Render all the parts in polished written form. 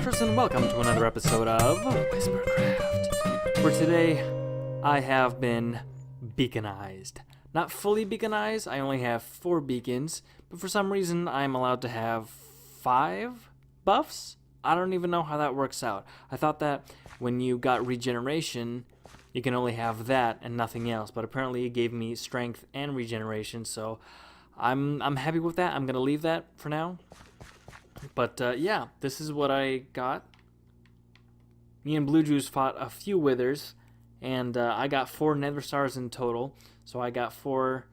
Whispercrafters, and welcome to another episode of Whispercraft. For today, I have been beaconized. Not fully beaconized, I only have 4 beacons, but for some reason I'm allowed to have 5 buffs? I don't even know how that works out. I thought that when you got regeneration, you can only have that and nothing else, but apparently it gave me strength and regeneration, so I'm happy with that. I'm going to leave that for now. But yeah, this is what I got. Me and Blue Juice fought a few withers, and I got 4 nether stars in total. So I got 4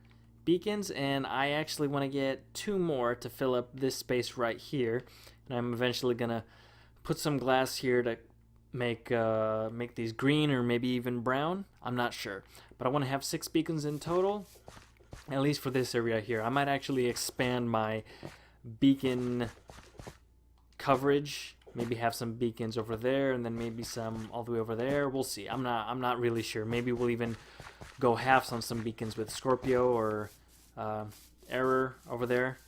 beacons, and I actually want to get 2 more to fill up this space right here. And I'm eventually gonna put some glass here to make these green or maybe even brown. I'm not sure, but I want to have 6 beacons in total, at least for this area here. I might actually expand my beacon coverage, maybe have some beacons over there and then maybe some all the way over there. We'll see. I'm not really sure. Maybe we'll even go halves on some beacons with Scorpio or Error over there.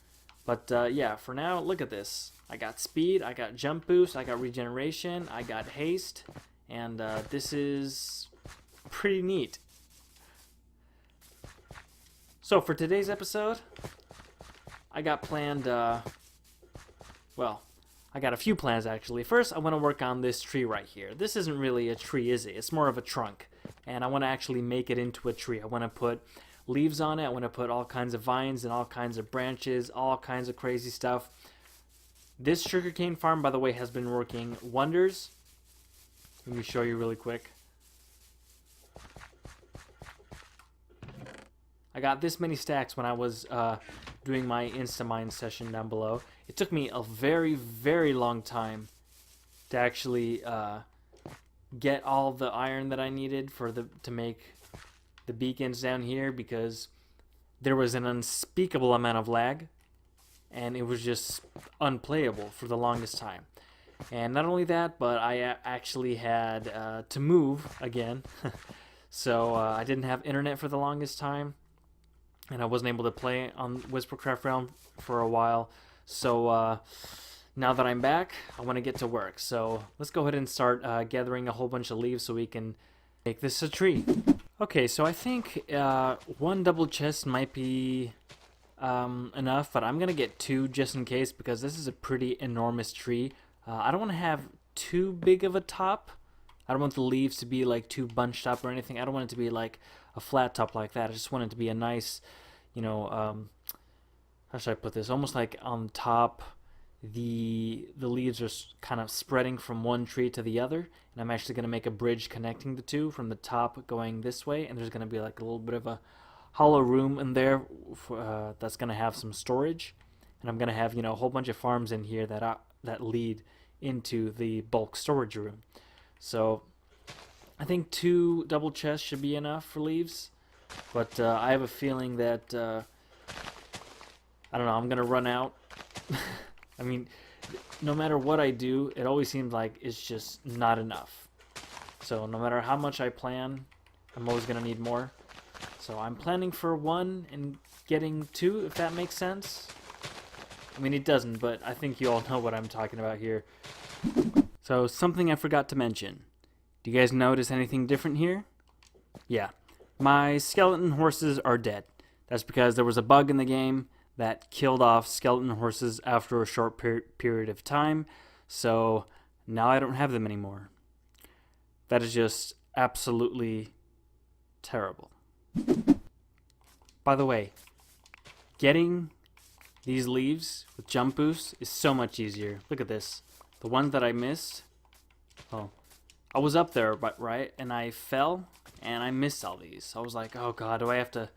But yeah, for now, look at this. I got speed, I got jump boost, I got regeneration, I got haste, and this is pretty neat. So for today's episode, I got planned, well, I got a few plans actually. First, I want to work on this tree right here. This isn't really a tree, is it? It's more of a trunk. And I want to actually make it into a tree. I want to put leaves on it. I want to put all kinds of vines and all kinds of branches, all kinds of crazy stuff. This sugarcane farm, by the way, has been working wonders. Let me show you really quick. I got this many stacks when I was doing my Instamine session down below. It took me a very, very long time to actually get all the iron that I needed to make the beacons down here, because there was an unspeakable amount of lag, and it was just unplayable for the longest time. And not only that, but I actually had to move again, so I didn't have internet for the longest time, and I wasn't able to play on Whispercraft Realm for a while. So now that I'm back, I want to get to work. So let's go ahead and start gathering a whole bunch of leaves so we can make this a tree. Okay, so I think 1 double chest might be enough, but I'm going to get 2 just in case, because this is a pretty enormous tree. I don't want to have too big of a top. I don't want the leaves to be like too bunched up or anything. I don't want it to be like a flat top like that. I just want it to be a nice, you know, how should I put this? Almost like on top, the leaves are kind of spreading from one tree to the other, and I'm actually going to make a bridge connecting the two from the top going this way, and there's going to be like a little bit of a hollow room in there for, that's going to have some storage, and I'm going to have, you know, a whole bunch of farms in here that lead into the bulk storage room. So I think 2 double chests should be enough for leaves, but I have a feeling that I don't know, I'm gonna run out. I mean, no matter what I do, it always seems like it's just not enough. So no matter how much I plan, I'm always gonna need more. So I'm planning for 1 and getting 2, if that makes sense. I mean, it doesn't, but I think you all know what I'm talking about here. So something I forgot to mention. Do you guys notice anything different here? Yeah, my skeleton horses are dead. That's because there was a bug in the game that killed off skeleton horses after a short period of time, so now I don't have them anymore. That is just absolutely terrible. By the way, getting these leaves with jump boost is so much easier. Look at this. The ones that I missed, oh, I was up there, right, and I fell, and I missed all these. So I was like, oh god, do I have to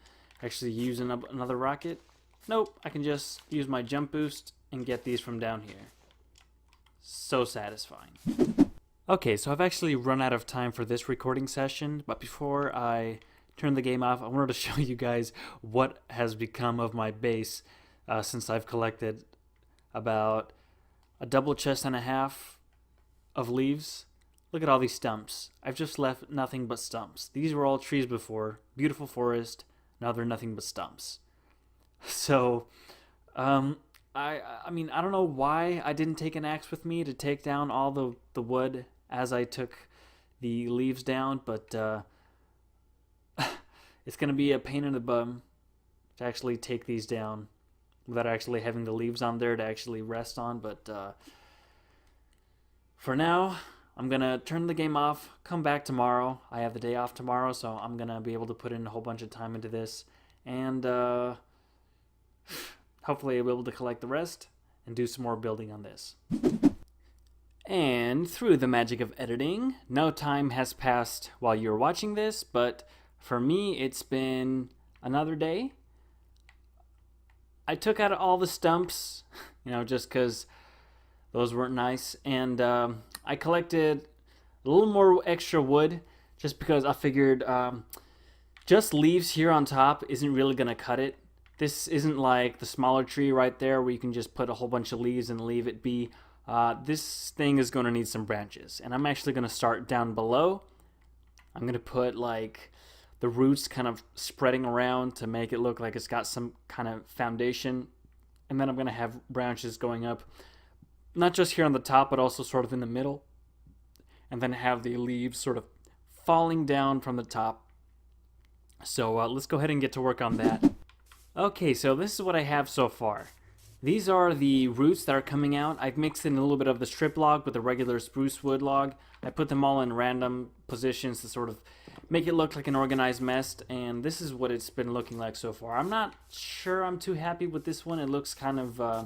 actually use another rocket? Nope, I can just use my jump boost and get these from down here. So satisfying. Okay, so I've actually run out of time for this recording session, but before I turn the game off, I wanted to show you guys what has become of my base since I've collected about a double chest and a half of leaves. Look at all these stumps. I've just left nothing but stumps. These were all trees before, beautiful forest, now they're nothing but stumps. So, I mean, I don't know why I didn't take an axe with me to take down all the wood as I took the leaves down, but it's going to be a pain in the bum to actually take these down without actually having the leaves on there to actually rest on. But for now, I'm going to turn the game off, come back tomorrow. I have the day off tomorrow, so I'm going to be able to put in a whole bunch of time into this. And hopefully I'll be able to collect the rest and do some more building on this. And through the magic of editing, no time has passed while you're watching this, but for me, it's been another day. I took out all the stumps, just because those weren't nice, and I collected a little more extra wood just because I figured just leaves here on top isn't really going to cut it. This isn't like the smaller tree right there where you can just put a whole bunch of leaves and leave it be. This thing is going to need some branches, and I'm actually going to start down below. I'm going to put like the roots kind of spreading around to make it look like it's got some kind of foundation, and then I'm going to have branches going up, not just here on the top, but also sort of in the middle, and then have the leaves sort of falling down from the top. So let's go ahead and get to work on that. Okay, so this is what I have so far. These are the roots that are coming out. I've mixed in a little bit of the strip log with the regular spruce wood log. I put them all in random positions to sort of make it look like an organized mess, and this is what it's been looking like so far. I'm not sure I'm too happy with this one. It looks kind of, I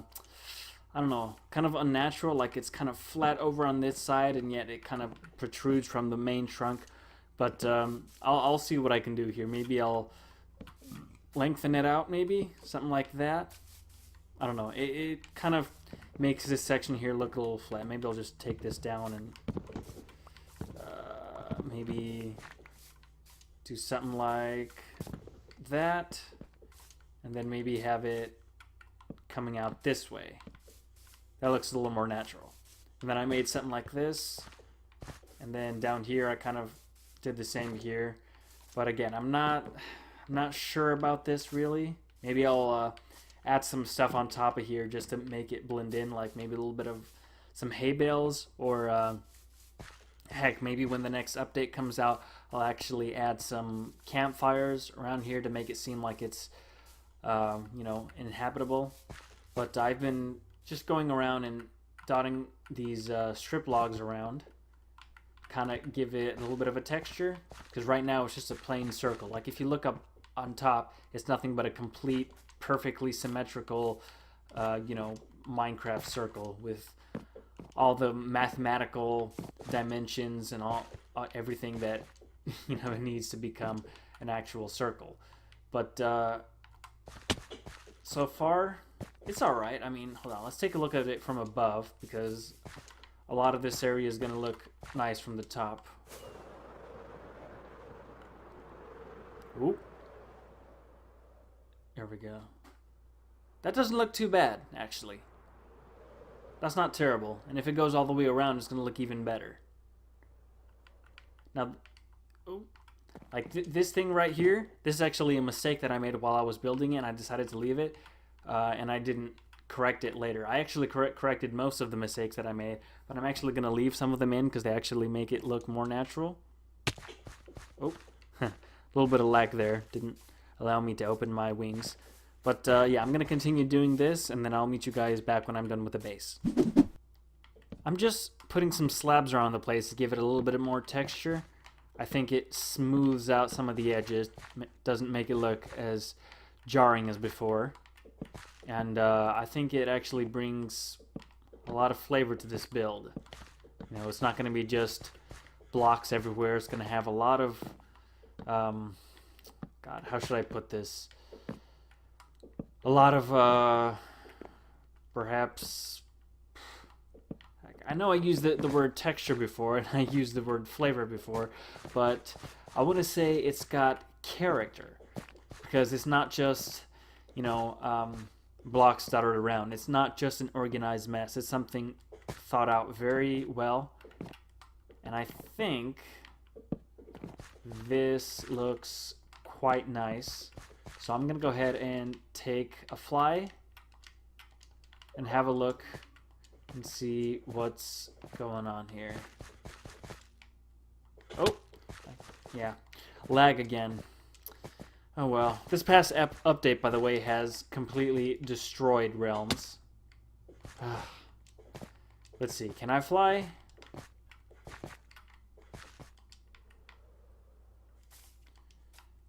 don't know, kind of unnatural, like it's kind of flat over on this side, and yet it kind of protrudes from the main trunk. But I'll see what I can do here. Maybe I'll lengthen it out, maybe something like that. I don't know. It kind of makes this section here look a little flat. Maybe I'll just take this down and maybe do something like that, and then maybe have it coming out this way. That looks a little more natural. And then I made something like this, and then down here I kind of did the same here. But again, I'm not sure about this really. Maybe I'll add some stuff on top of here just to make it blend in, like maybe a little bit of some hay bales, or heck, maybe when the next update comes out, I'll actually add some campfires around here to make it seem like it's inhabitable. But I've been just going around and dotting these strip logs around, kind of give it a little bit of a texture, because right now it's just a plain circle. Like if you look up on top, it's nothing but a complete, perfectly symmetrical Minecraft circle with all the mathematical dimensions and all everything that it needs to become an actual circle. But so far it's all right. I mean, hold on, let's take a look at it from above, because a lot of this area is going to look nice from the top. Ooh. There we go. That doesn't look too bad, actually. That's not terrible. And if it goes all the way around, it's going to look even better. Now, like this thing right here, this is actually a mistake that I made while I was building it, and I decided to leave it, and I didn't correct it later. I actually corrected most of the mistakes that I made, but I'm actually going to leave some of them in because they actually make it look more natural. Oh, a little bit of lag there. Didn't allow me to open my wings. But yeah, I'm going to continue doing this, and then I'll meet you guys back when I'm done with the base. I'm just putting some slabs around the place to give it a little bit more texture. I think it smooths out some of the edges, doesn't make it look as jarring as before. And I think it actually brings a lot of flavor to this build. It's not going to be just blocks everywhere. It's going to have a lot of... God, how should I put this? A lot of, perhaps... I know I used the word texture before, and I used the word flavor before, but I want to say it's got character. Because it's not just, blocks dotted around. It's not just an organized mess. It's something thought out very well. And I think this looks quite nice. So I'm going to go ahead and take a fly and have a look and see what's going on here. Oh, yeah, lag again. Oh well. This past update, by the way, has completely destroyed Realms. Let's see, can I fly?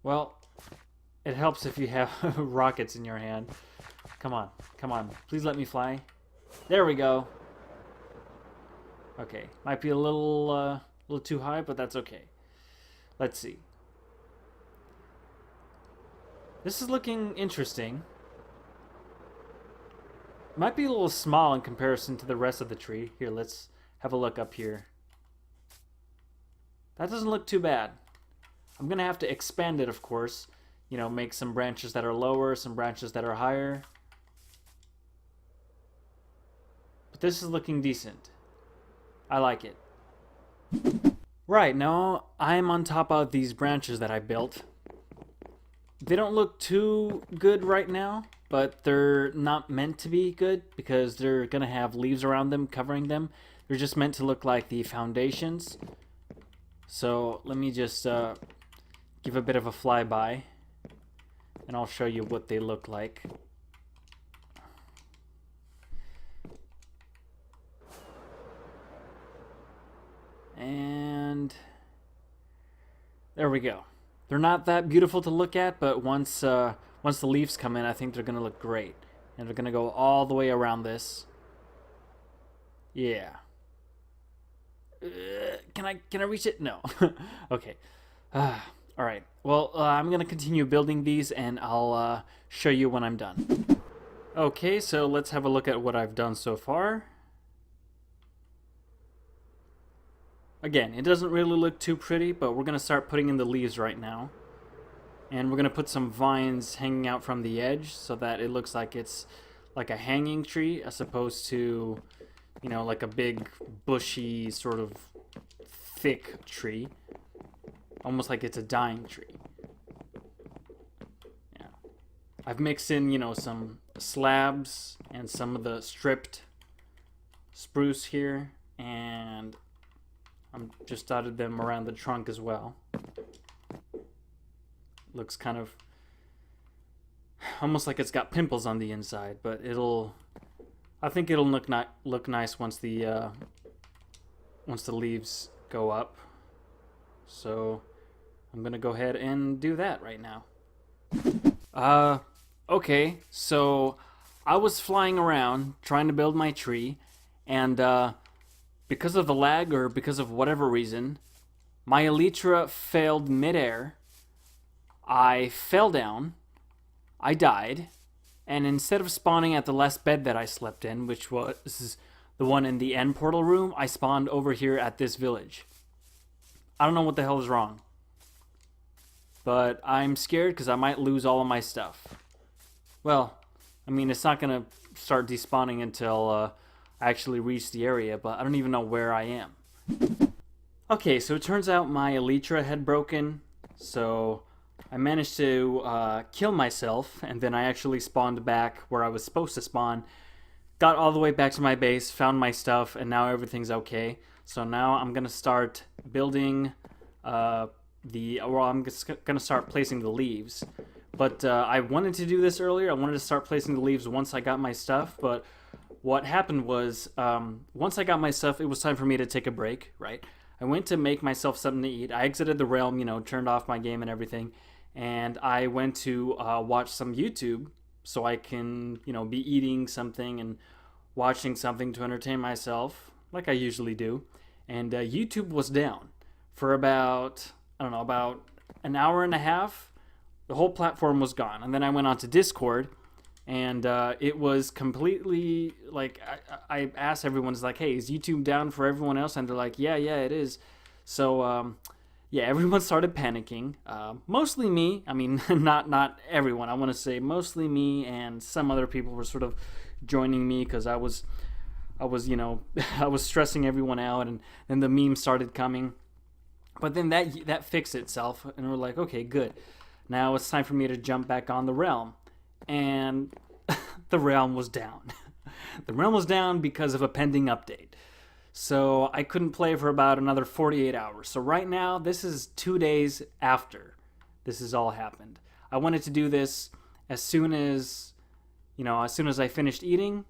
Well, it helps if you have rockets in your hand. Come on, come on. Please let me fly. There we go. Okay, might be a little too high, but that's okay. Let's see. This is looking interesting. Might be a little small in comparison to the rest of the tree. Here, let's have a look up here. That doesn't look too bad. I'm gonna have to expand it, of course. You know, make some branches that are lower, some branches that are higher. But this is looking decent. I like it. Right, now I'm on top of these branches that I built. They don't look too good right now, but they're not meant to be good because they're gonna have leaves around them covering them. They're just meant to look like the foundations. So let me just give a bit of a flyby, and I'll show you what they look like. And there we go. They're not that beautiful to look at, but once the leaves come in, I think they're gonna look great, and they're gonna go all the way around this. Yeah. Can I reach it? No. Okay. All right. Well, I'm gonna continue building these, and I'll show you when I'm done. Okay, so let's have a look at what I've done so far. Again, it doesn't really look too pretty, but we're gonna start putting in the leaves right now. And we're gonna put some vines hanging out from the edge so that it looks like it's like a hanging tree as opposed to, you know, like a big bushy sort of thick tree. Almost like it's a dying tree. Yeah. I've mixed in, you know, some slabs and some of the stripped spruce here, and I'm just dotted them around the trunk as well. Looks kind of almost like it's got pimples on the inside, but I think it'll look nice once the leaves go up. So I'm gonna go ahead and do that right now. Okay, so I was flying around trying to build my tree, and because of the lag or because of whatever reason, my elytra failed midair. I fell down, I died, and instead of spawning at the last bed that I slept in, which was the one in the end portal room, I spawned over here at this village. I don't know what the hell is wrong, but I'm scared because I might lose all of my stuff. Well, I mean, it's not going to start despawning until I actually reach the area, but I don't even know where I am. Okay, so it turns out my elytra had broken, so I managed to kill myself, and then I actually spawned back where I was supposed to spawn, got all the way back to my base, found my stuff, and now everything's okay. So now I'm going to start building I'm just going to start placing the leaves. But I wanted to do this earlier. I wanted to start placing the leaves once I got my stuff, but what happened was once I got my stuff, it was time for me to take a break, right? I went to make myself something to eat. I exited the realm, you know, turned off my game and everything, and I went to watch some YouTube so I can, you know, be eating something and watching something to entertain myself, like I usually do. And YouTube was down for about, I don't know, about an hour and a half. The whole platform was gone. And then I went on to Discord, and it was completely, like, I asked everyone, it's like, hey, is YouTube down for everyone else? And they're like, yeah, it is. So, yeah, everyone started panicking. Mostly me. I mean, not everyone. I want to say mostly me, and some other people were sort of joining me because I was, you know, I was stressing everyone out, and then the memes started coming. But then that fixed itself, and we're like, okay, good. Now it's time for me to jump back on the realm. And the realm was down. The realm was down because of a pending update. So I couldn't play for about another 48 hours. So right now, this is 2 days after this has all happened. I wanted to do this as soon as I finished eating,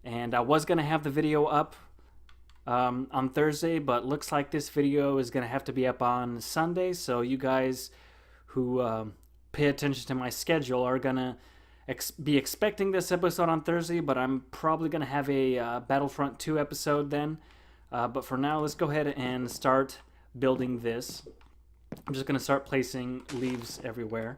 and I was going to have the video up on Thursday, but looks like this video is going to have to be up on Sunday, so you guys who pay attention to my schedule are going to be expecting this episode on Thursday, but I'm probably going to have a Battlefront 2 episode then. But for now, let's go ahead and start building this. I'm just going to start placing leaves everywhere.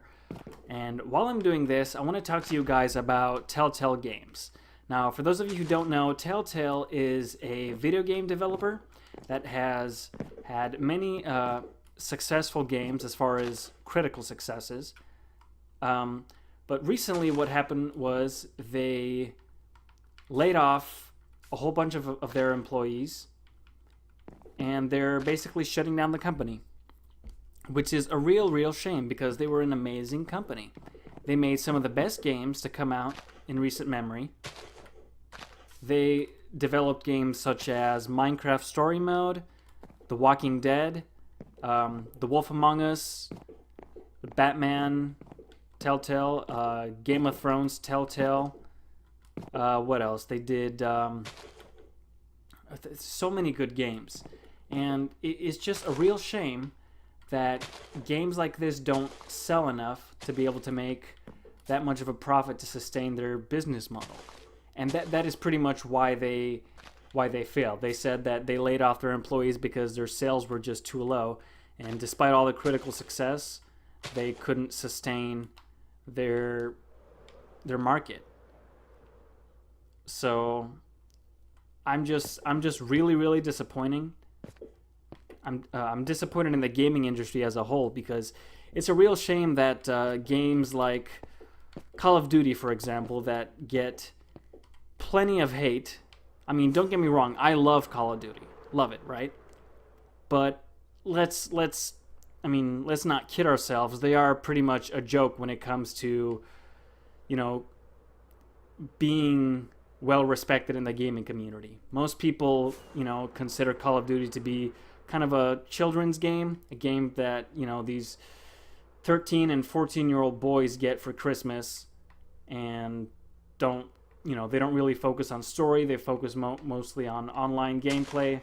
And while I'm doing this, I want to talk to you guys about Telltale Games. Now, for those of you who don't know, Telltale is a video game developer that has had many successful games as far as critical successes. But recently what happened was they laid off a whole bunch of their employees, and they're basically shutting down the company, which is a real shame because they were an amazing company. They made some of the best games to come out in recent memory. They developed games such as Minecraft Story Mode, The Walking Dead, The Wolf Among Us, Batman, Telltale, Game of Thrones, Telltale. What else? They did so many good games. And it's just a real shame that games like this don't sell enough to be able to make that much of a profit to sustain their business model. And that is pretty much why they failed. They said that they laid off their employees because their sales were just too low, and despite all the critical success, they couldn't sustain their market. So I'm just really disappointing. I'm disappointed in the gaming industry as a whole because it's a real shame that games like Call of Duty, for example, that get plenty of hate. I mean, don't get me wrong, I love Call of Duty. Love it, right? But let's not kid ourselves. They are pretty much a joke when it comes to, being well respected in the gaming community. Most people, consider Call of Duty to be kind of a children's game, a game that, these 13 and 14-year-old boys get for Christmas, and they don't really focus on story. They focus mostly on online gameplay,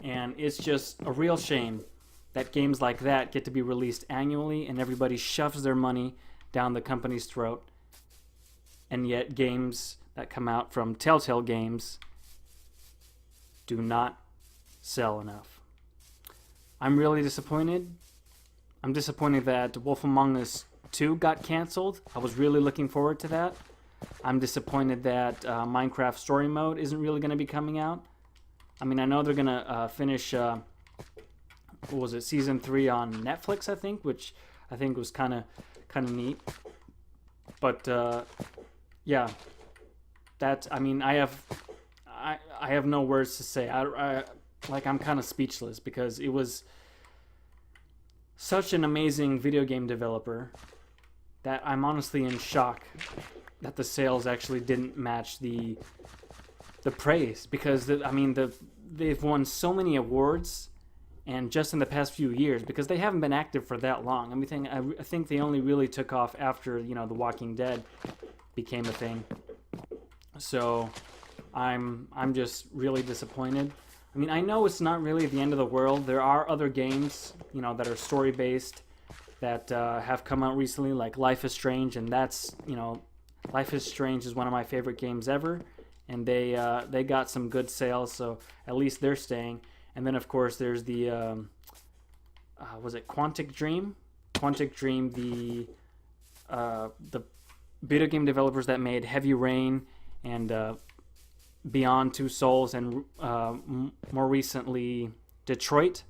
and it's just a real shame that games like that get to be released annually and everybody shoves their money down the company's throat, and yet games that come out from Telltale Games do not sell enough. I'm really disappointed. I'm disappointed that Wolf Among Us 2 got canceled. I was really looking forward to that. I'm disappointed that Minecraft Story Mode isn't really going to be coming out. I mean, I know they're going to finish, Season 3 on Netflix, I think, which I think was kind of neat. But, yeah, I have no words to say. I'm kind of speechless because it was such an amazing video game developer that I'm honestly in shock that the sales actually didn't match the praise, because they've won so many awards, and just in the past few years, because they haven't been active for that long. I think they only really took off after The Walking Dead became a thing. So I'm just really disappointed. I mean, I know it's not really the end of the world. There are other games, that are story-based that have come out recently, like Life is Strange, and that's, Life is Strange is one of my favorite games ever, and they got some good sales, so at least they're staying. And then, of course, there's the, was it Quantic Dream? Quantic Dream, the video game developers that made Heavy Rain and Beyond Two Souls, and more recently Detroit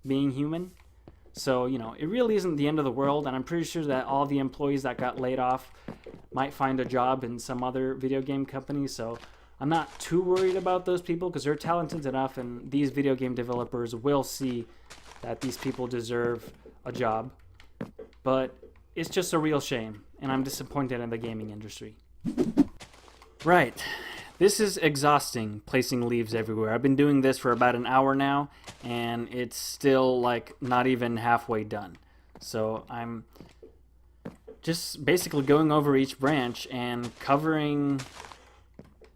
Being Human. So, it really isn't the end of the world, and I'm pretty sure that all the employees that got laid off might find a job in some other video game company. So I'm not too worried about those people because they're talented enough, and these video game developers will see that these people deserve a job. But it's just a real shame, and I'm disappointed in the gaming industry. Right. This is exhausting, placing leaves everywhere. I've been doing this for about an hour now, and it's still like not even halfway done. So I'm just basically going over each branch and covering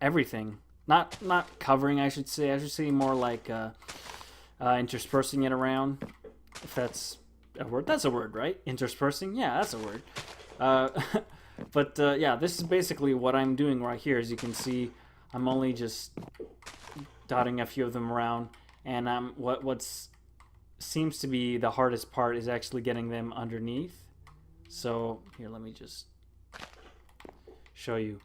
everything. Not covering, I should say. I should say more like interspersing it around. If that's a word. That's a word, right? Interspersing? Yeah, that's a word. Uh, but yeah, this is basically what I'm doing right here. As you can see, I'm only just dotting a few of them around, and what's seems to be the hardest part is actually getting them underneath. So here, let me just show you.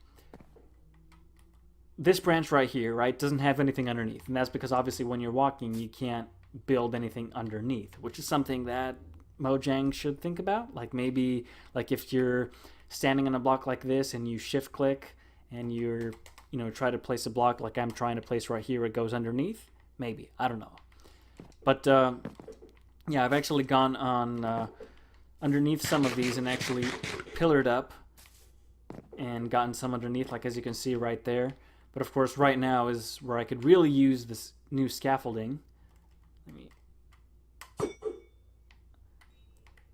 This branch right here, right, doesn't have anything underneath, and that's because obviously when you're walking, you can't build anything underneath, which is something that Mojang should think about. Like maybe, like if you're standing on a block like this and you shift click and you're, try to place a block like I'm trying to place right here, it goes underneath. Maybe, I don't know. But yeah, I've actually gone on underneath some of these and actually pillared up and gotten some underneath, like as you can see right there. But of course, right now is where I could really use this new scaffolding.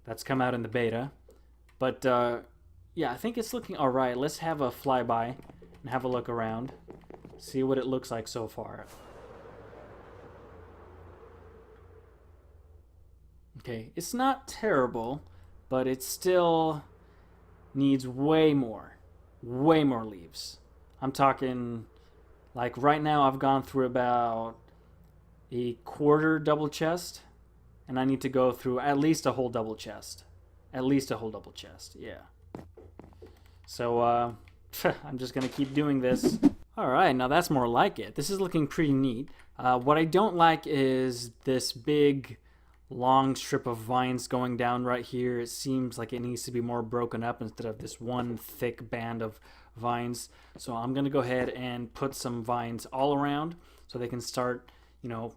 That's come out in the beta. But yeah, I think it's looking all right. Let's have a flyby and have a look around. See what it looks like so far. Okay, it's not terrible, but it still needs way more leaves. I'm talking, like right now I've gone through about a quarter double chest, and I need to go through at least a whole double chest. At least a whole double chest, yeah. So I'm just gonna keep doing this. Alright, now that's more like it. This is looking pretty neat. What I don't like is this big long strip of vines going down right here. It seems like it needs to be more broken up instead of this one thick band of vines. So I'm gonna go ahead and put some vines all around so they can start,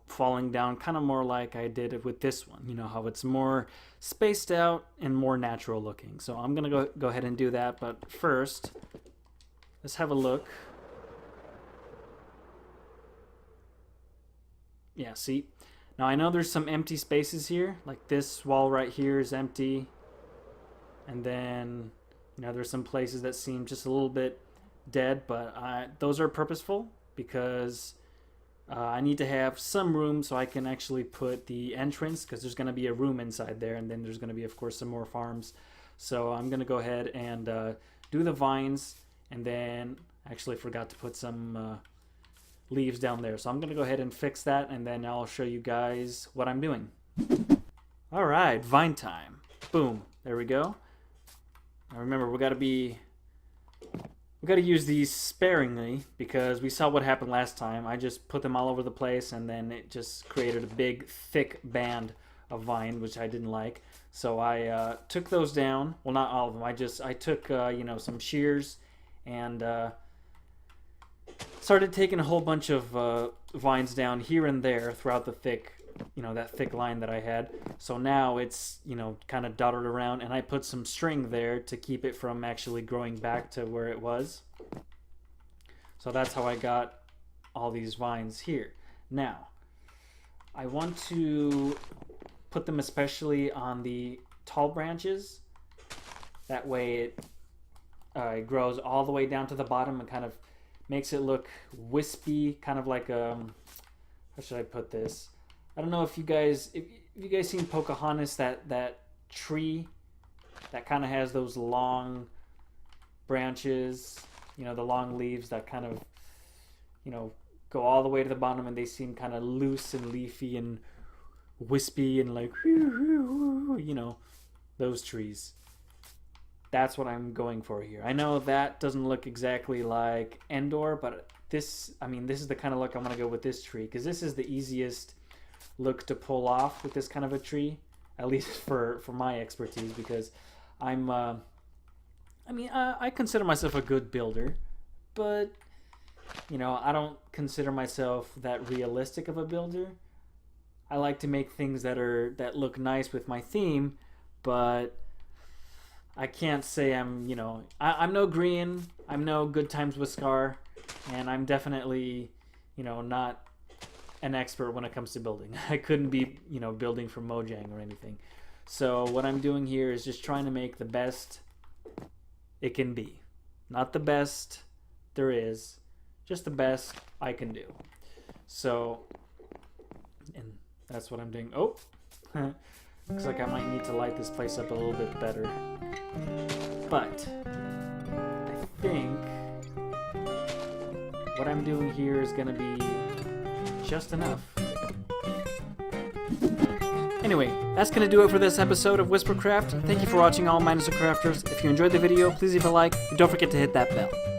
falling down, kind of more like I did it with this one. How it's more spaced out and more natural looking. So I'm gonna go ahead and do that, but first let's have a look. Yeah, see? Now I know there's some empty spaces here, like this wall right here is empty, and then there's some places that seem just a little bit dead, but those are purposeful because I need to have some room so I can actually put the entrance, because there's going to be a room inside there, and then there's going to be, of course, some more farms. So I'm going to go ahead and do the vines, and then actually forgot to put some leaves down there. So I'm going to go ahead and fix that, and then I'll show you guys what I'm doing. All right, vine time. Boom. There we go. Now remember, we got to use these sparingly because we saw what happened last time. I just put them all over the place, and then it just created a big, thick band of vine, which I didn't like. So I took those down. Well, not all of them. I took some shears and started taking a whole bunch of vines down here and there throughout the thick, that thick line that I had. So now it's, kind of dotted around, and I put some string there to keep it from actually growing back to where it was. So that's how I got all these vines here. Now, I want to put them especially on the tall branches. That way it grows all the way down to the bottom and kind of makes it look wispy, kind of like how should I put this? I don't know if you guys seen Pocahontas, that tree that kind of has those long branches, the long leaves that kind of go all the way to the bottom, and they seem kind of loose and leafy and wispy and like those trees. That's what I'm going for here. I know that doesn't look exactly like Endor, but this is the kind of look I'm going to go with this tree, because this is the easiest look to pull off with this kind of a tree, at least for my expertise, because I consider myself a good builder, but I don't consider myself that realistic of a builder. I like to make things that look nice with my theme, but I can't say I'm no Green, I'm no Good Times with Scar, and I'm definitely, not an expert when it comes to building. I couldn't be, building from Mojang or anything. So what I'm doing here is just trying to make the best it can be. Not the best there is, just the best I can do. So, and that's what I'm doing. Oh, looks like I might need to light this place up a little bit better. But I think what I'm doing here is going to be just enough. Anyway, that's going to do it for this episode of Whispercraft. Thank you for watching, all miners and crafters. If you enjoyed the video, please leave a like, and don't forget to hit that bell.